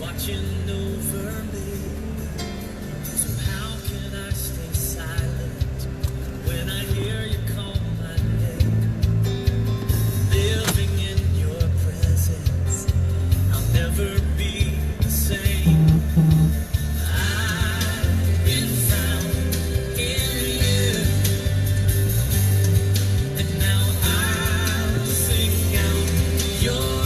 watching over me. So how can I stay silent when I hear you call my name? Living in your presence, I'll never be the same. I've been found in you, and now I'll sing out your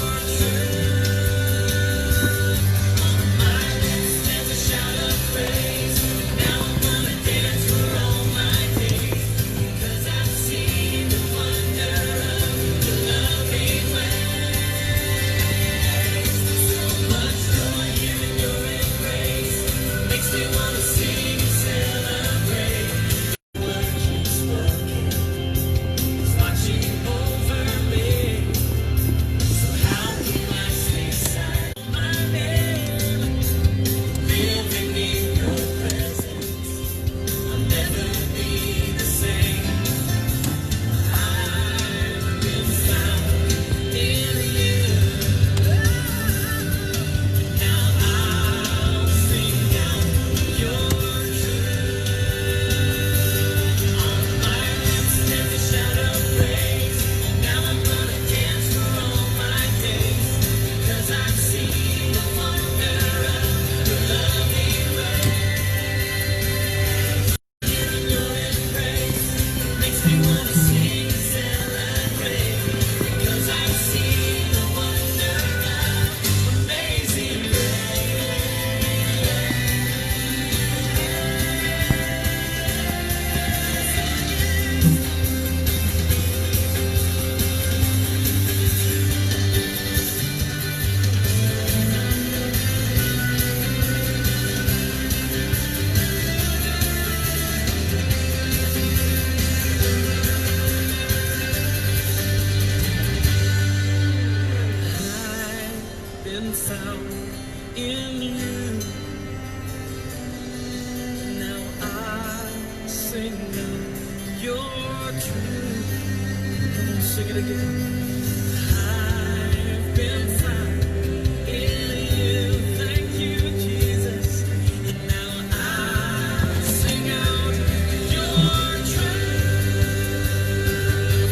found in you. Now I sing out your truth. Come on, sing it again. I've been found in you. Thank you, Jesus. And now I sing out your truth.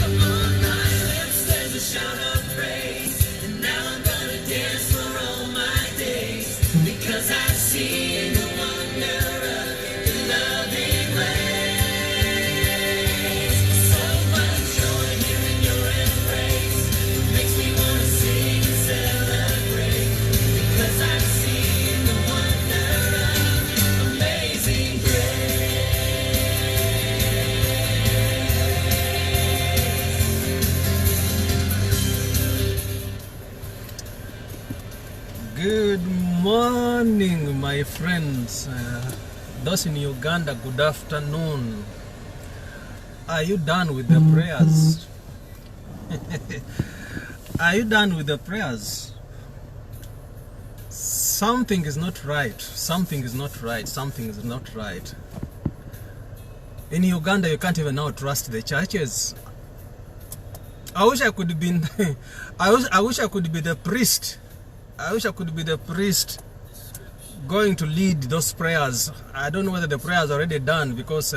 On my lips there's a shout of praise, and now I'm gonna dance for all my days, because I've seen the wonder of your loving ways. So much joy here in your embrace makes me want to sing and celebrate, because I've seen the wonder of amazing grace. Good morning, my friends. Those in Uganda, good afternoon. Are you done with the prayers? Are you done with the prayers? Something is not right. Something is not right. Something is not right. In Uganda, you can't even now trust the churches. I wish I could be. I wish I could be the priest. I wish I could be the priest going to lead those prayers. I don't know whether the prayers are already done, because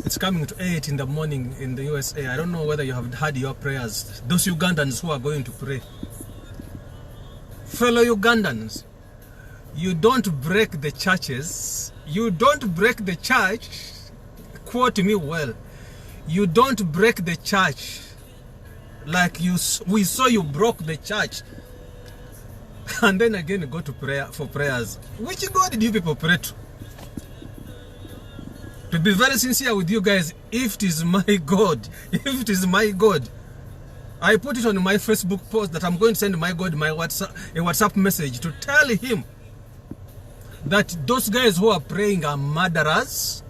it's coming to 8 in the morning in the USA. I don't know whether you have had your prayers. Those Ugandans who are going to pray. Fellow Ugandans, you don't break the churches. You don't break the church. Quote me well. You don't break the church like we saw you broke the church. And then again go to prayer for prayers. Which God did you people pray to? To be very sincere with you guys, if it is my God, if it is my God, I put it on my Facebook post that I'm going to send my God a WhatsApp message to tell him that those guys who are praying are murderers,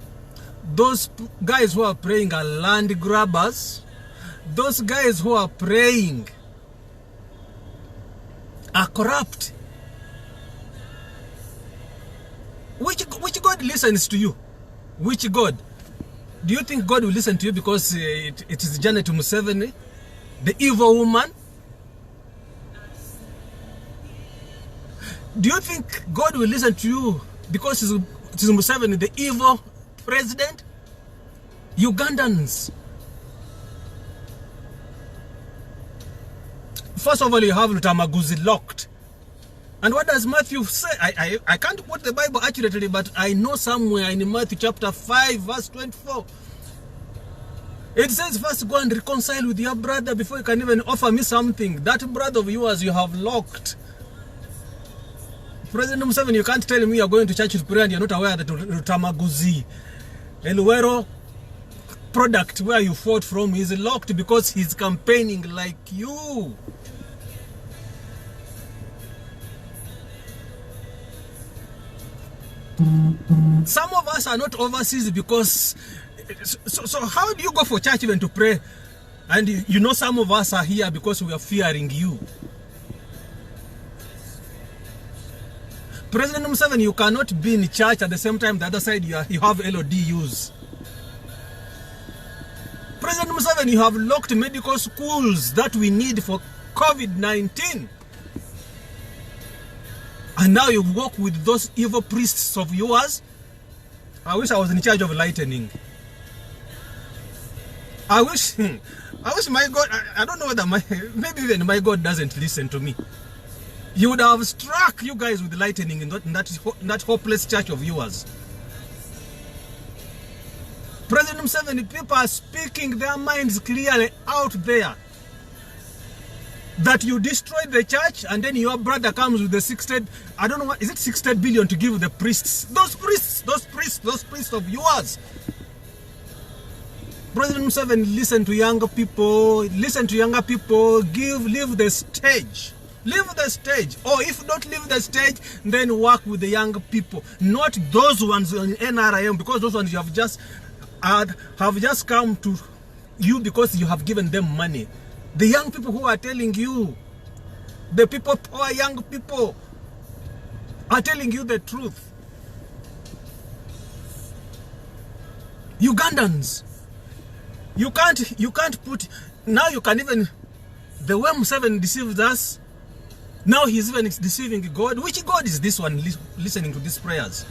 those guys who are praying are land grabbers, those guys who are praying are corrupt. Which God listens to you? Which God? Do you think God will listen to you because it is Janet Museveni, the evil woman? Do you think God will listen to you because it is Museveni, the evil president? Ugandans. First of all, you have Lutamaguzi locked. And what does Matthew say? I can't quote the Bible accurately, but I know somewhere in Matthew chapter 5, verse 24. It says, first go and reconcile with your brother before you can even offer me something. That brother of yours you have locked. President Museveni, you can't tell me you're going to church to pray and you're not aware that Lutamaguzi, Eluero product where you fought from is locked because he's campaigning like you. Some of us are not overseas because so how do you go for church even to pray? And you know some of us are here because we are fearing you. President Museveni, you cannot be in church at the same time the other side you have LODUs. President Museveni, you have locked medical schools that we need for COVID-19. And now you work with those evil priests of yours. I wish I was in charge of lightning. I wish my God, I don't know whether maybe even my God doesn't listen to me. He would have struck you guys with lightning in that hopeless church of yours. President Museveni, people are speaking their minds clearly out there. That you destroyed the church and then your brother comes with the 60, I don't know what, is it 60 billion to give the priests? Those priests of yours. President Museveni, listen to younger people, leave the stage. Leave the stage. Or if not leave the stage, then work with the young people. Not those ones on NRM, because those ones you have just come to you because you have given them money. The young people who are telling you, the people who are young people, are telling you the truth. Ugandans, you can't put, now you can even, the way Museveni deceived us, now he's even deceiving God. Which God is this one listening to these prayers?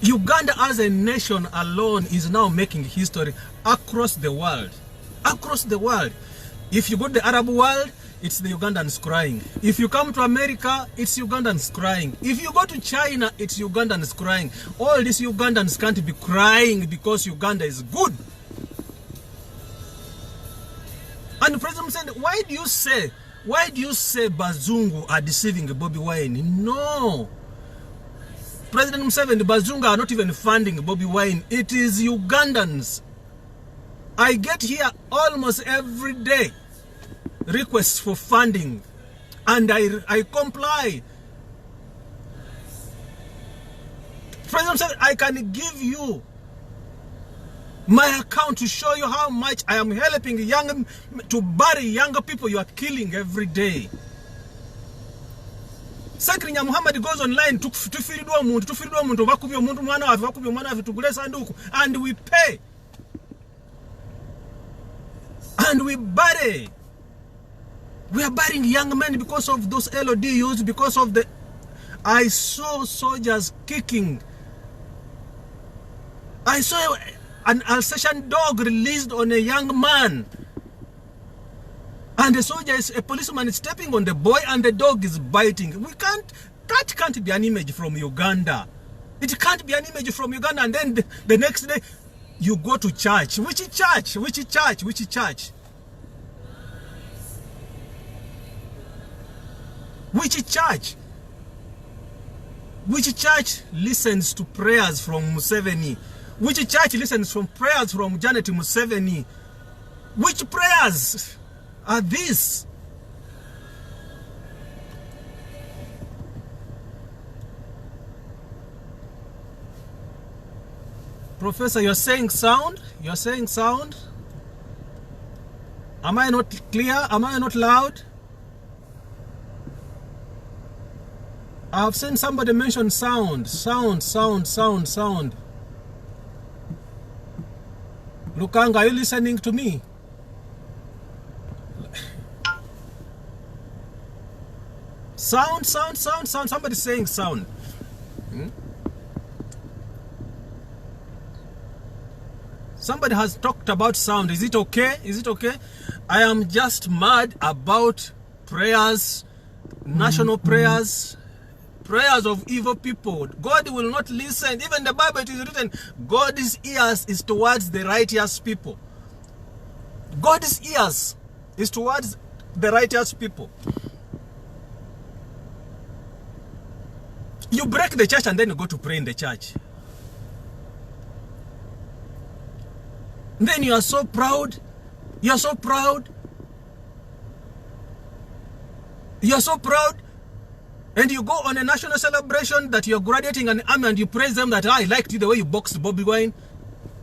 Uganda as a nation alone is now making history across the world. Across the world. If you go to the Arab world, it's the Ugandans crying. If you come to America, it's Ugandans crying. If you go to China, it's Ugandans crying. All these Ugandans can't be crying because Uganda is good. And President said, why do you say Bazungu are deceiving Bobi Wine? No. President Museveni, the Bazungu are not even funding Bobi Wine. It is Ugandans. I get here almost every day requests for funding and I comply. President Museveni, I can give you my account to show you how much I am helping to bury younger people you are killing every day. Sakrinya Muhammad goes online to feed and we pay. And we bury. We are burying young men because of those LODUs, because of the... I saw soldiers kicking. I saw an Alsatian dog released on a young man. And a policeman is stepping on the boy and the dog is biting. That can't be an image from Uganda. It can't be an image from Uganda. And then the next day, you go to church. Which church? Which church? Which church? Which church? Which church listens to prayers from Museveni? Which church listens from prayers from Janet Museveni? Which prayers are these? Professor, you're saying sound? You're saying sound? Am I not clear? Am I not loud? I've seen somebody mention sound. Sound. Lukanga, are you listening to me? Sound. Somebody's saying sound. Somebody has talked about sound. Is it okay? Is it okay? I am just mad about prayers, national prayers, prayers of evil people. God will not listen. Even the Bible, it is written, God's ears is towards the righteous people. God's ears is towards the righteous people. You break the church and then you go to pray in the church. Then you are so proud. You are so proud. You are so proud. And you go on a national celebration that you're graduating an army and you praise them that I liked you the way you boxed Bobby Wine.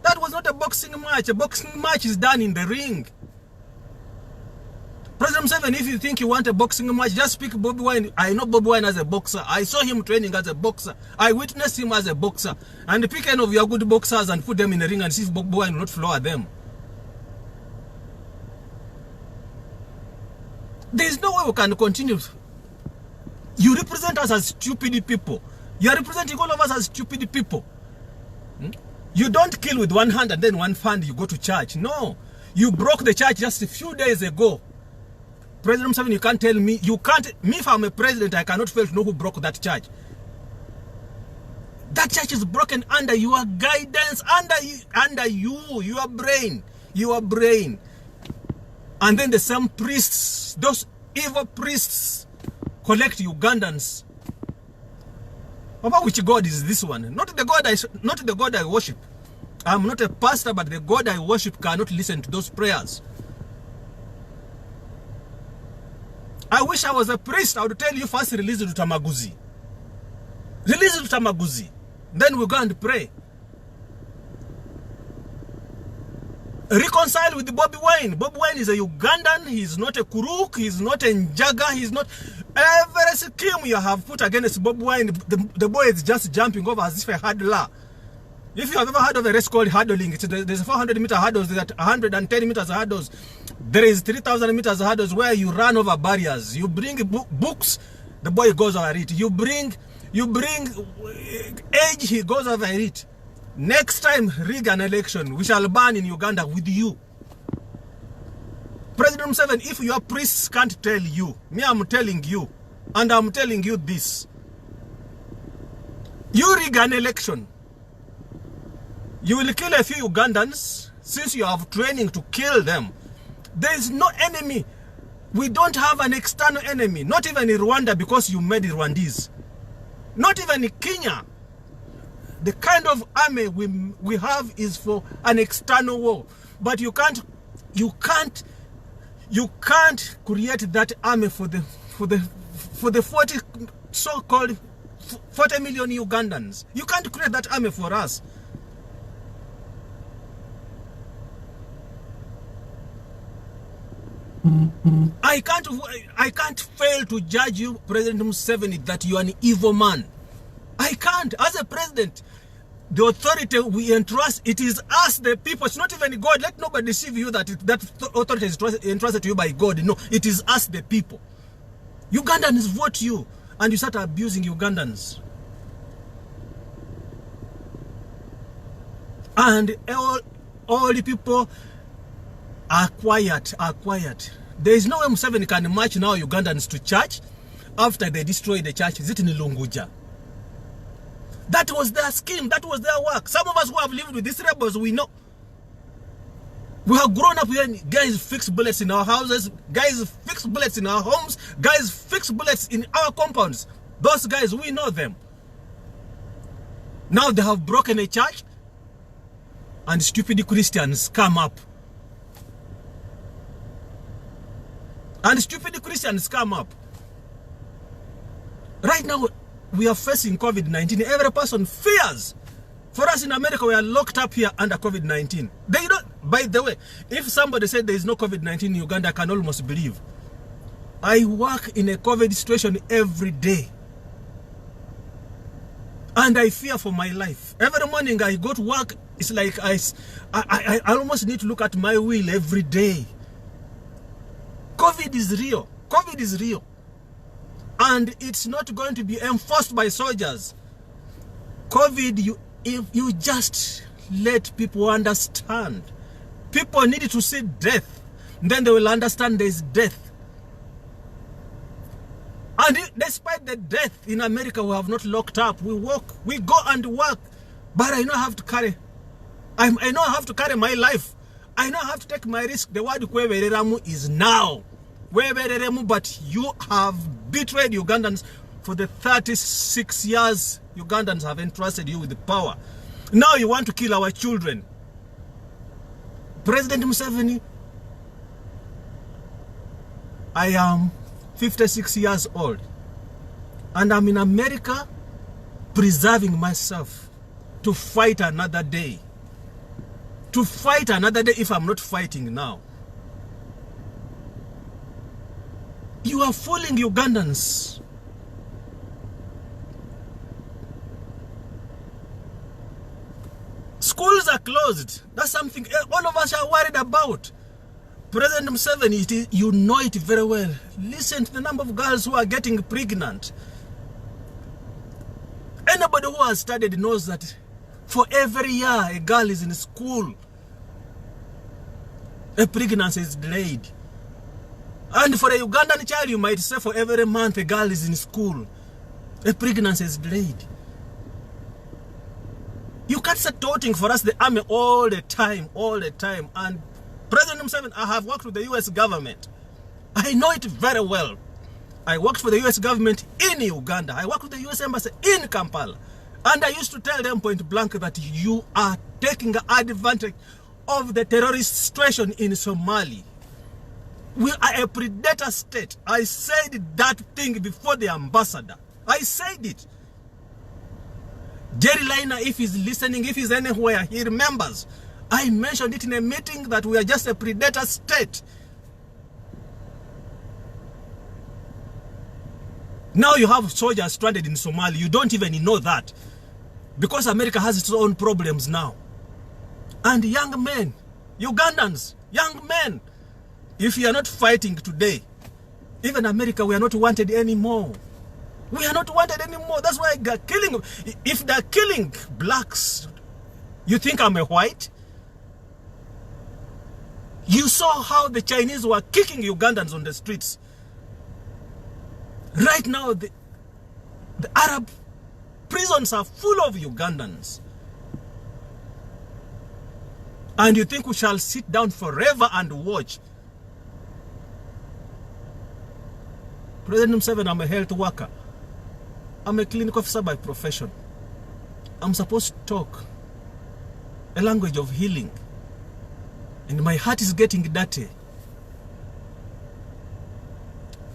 That was not a boxing match. A boxing match is done in the ring. President Museveni, if you think you want a boxing match, just pick Bobby Wine. I know Bobby Wine as a boxer. I saw him training as a boxer. I witnessed him as a boxer. And pick any of your good boxers and put them in the ring and see if Bobby Wine will not floor them. There is no way we can continue. You represent us as stupid people. You are representing all of us as stupid people. You don't kill with one hand and then one hand you go to church. No. You broke the church just a few days ago. President Museveni, you can't tell me, you can't, me if I'm a president, I cannot fail to know who broke that church. That church is broken under your guidance, under your brain. And then the same priests, those evil priests, collect Ugandans. About which God is this one? Not the God I worship. I'm not a pastor, but the God I worship cannot listen to those prayers. I wish I was a priest. I would tell you first release it to Tamaguzi. Release it to Tamaguzi. Then we go and pray. Reconcile with Bobby Wine. Bobby Wine is a Ugandan. He's not a Kuruk. He's not a Njaga. He's not... Every scheme you have put against Bobby Wine, the boy is just jumping over as if a hurdler. If you have ever heard of a race called hurdling, there's 400-meter hurdles, there's 110 meters hurdles. There is 3,000 meters hurdles where you run over barriers. You bring books, the boy goes over it. You bring age, he goes over it. Next time, rig an election. We shall ban in Uganda with you. President Museveni, if your priests can't tell you, me, I'm telling you, and I'm telling you this. You rig an election. You will kill a few Ugandans since you have training to kill them. There is no enemy. We don't have an external enemy. Not even in Rwanda because you made Rwandese. Not even in Kenya. The kind of army we have is for an external war. But you can't create that army for the 40 so-called 40 million Ugandans. You can't create that army for us. I can't fail to judge you, President Museveni, that you are an evil man. I can't. As a president, the authority we entrust, it is us, the people. It's not even God. Let nobody deceive you that that authority is entrusted to you by God. No, it is us, the people. Ugandans vote you, and you start abusing Ugandans. And all the people are quiet. There is no way Museveni can march now Ugandans to church after they destroy the church. Is it in Lunguja? That was their scheme. That was their work. Some of us who have lived with these rebels, we know. We have grown up here. Guys fix bullets in our houses. Guys fix bullets in our homes. Guys fix bullets in our compounds. Those guys, we know them. Now they have broken a church and stupid Christians come up. And stupid Christians come up. Right now, we are facing COVID-19. Every person fears. For us in America, we are locked up here under COVID-19. They don't. By the way, if somebody said there is no COVID-19 in Uganda, I can almost believe. I work in a COVID situation every day. And I fear for my life. Every morning I go to work, it's like I almost need to look at my wheel every day. COVID is real. COVID is real. And it's not going to be enforced by soldiers. COVID, if you just let people understand. People need to see death. Then they will understand there is death. And despite the death in America, we have not locked up. We walk, we go and work. But I know I have to carry. I know I have to carry my life. I know I have to take my risk. The word kwebereramu is now. Kwebereramu, but you have betrayed Ugandans for the 36 years Ugandans have entrusted you with the power. Now you want to kill our children. President Museveni, I am 56 years old and I'm in America preserving myself to fight another day. To fight another day if I'm not fighting now. You are fooling Ugandans. Schools are closed. That's something all of us are worried about. President Museveni, you know it very well. Listen to the number of girls who are getting pregnant. Anybody who has studied knows that for every year a girl is in school, a pregnancy is delayed. And for a Ugandan child, you might say for every month a girl is in school, a pregnancy is delayed. You can't start touting for us the army all the time. And President Museveni, I have worked with the US government. I know it very well. I worked for the US government in Uganda. I worked with the US embassy in Kampala. And I used to tell them point blank that you are taking advantage of the terrorist situation in Somalia. We are a predator state. I said that thing before the ambassador. I said it. Jerry Liner, if he's listening, if he's anywhere, he remembers. I mentioned it in a meeting that we are just a predator state. Now you have soldiers stranded in Somalia. You don't even know that. Because America has its own problems now. And young men, Ugandans, young men, if you are not fighting today, even America, we are not wanted anymore. We are not wanted anymore. That's why they're killing. If they're killing blacks, you think I'm a white? You saw how the Chinese were kicking Ugandans on the streets. Right now, the Arab prisons are full of Ugandans. And you think we shall sit down forever and watch? President Museveni, I'm a health worker. I'm a clinical officer by profession. I'm supposed to talk a language of healing. And my heart is getting dirty.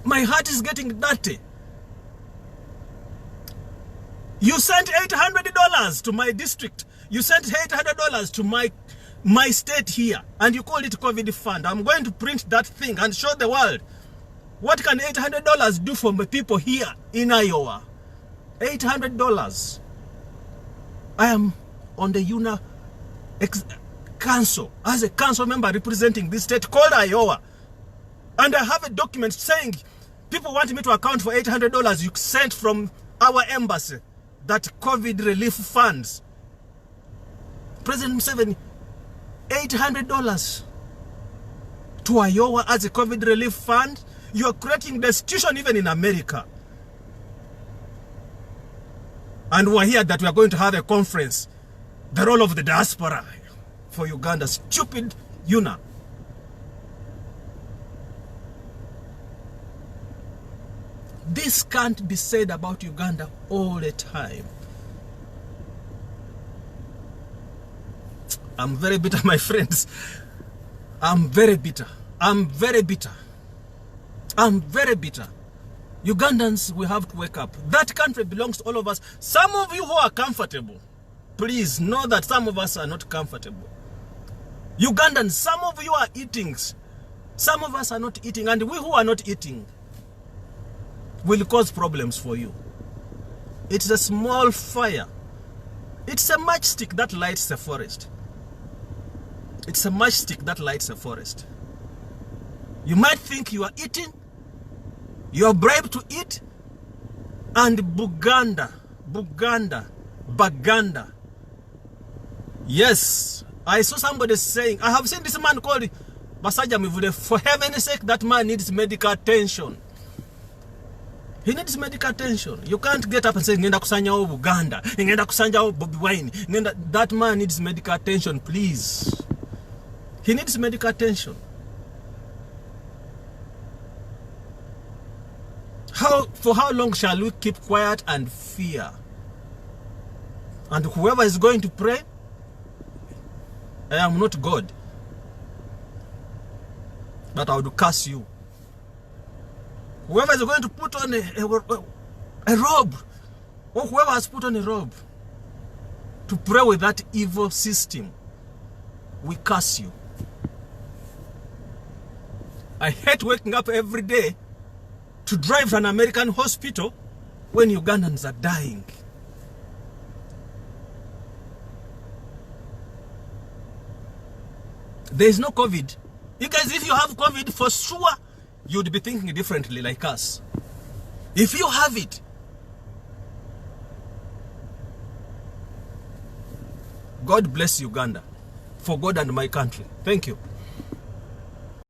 My heart is getting dirty. You sent $800 to my district. You sent $800 to my state here. And you call it COVID fund. I'm going to print that thing and show the world. What can $800 do for the people here in Iowa? $800. I am on the UNA council as a council member representing this state called Iowa. And I have a document saying people want me to account for $800 you sent from our embassy, that COVID relief funds. President Museveni, $800 to Iowa as a COVID relief fund. You are creating destitution even in America. And we're here that we are going to have a conference, the role of the diaspora for Uganda. Stupid UNA. This can't be said about Uganda all the time. I'm very bitter, my friends. I'm very bitter. I'm very bitter. I'm very bitter. Ugandans, we have to wake up. That country belongs to all of us. Some of you who are comfortable, please know that some of us are not comfortable. Ugandans, some of you are eating. Some of us are not eating. And we who are not eating will cause problems for you. It's a small fire. It's a matchstick that lights the forest. It's a matchstick that lights the forest. You might think you are eating. You are bribed to eat. and Baganda. Yes, I saw somebody saying, I have seen this man called Basaja Mivude. For heaven's sake, that man needs medical attention. He needs medical attention. You can't get up and say, Ngenda kusanya o Buganda, Ngenda kusanya o Bobby Wine. That man needs medical attention, please. He needs medical attention. For how long shall we keep quiet and fear? And whoever is going to pray, I am not God, but I would curse you. Whoever is going to put on a robe, or whoever has put on a robe to pray with that evil system, we curse you. I hate waking up every day to drive to an American hospital when Ugandans are dying. There is no COVID. You guys, if you have COVID, for sure, you'd be thinking differently like us. If you have it, God bless Uganda, for God and my country. Thank you.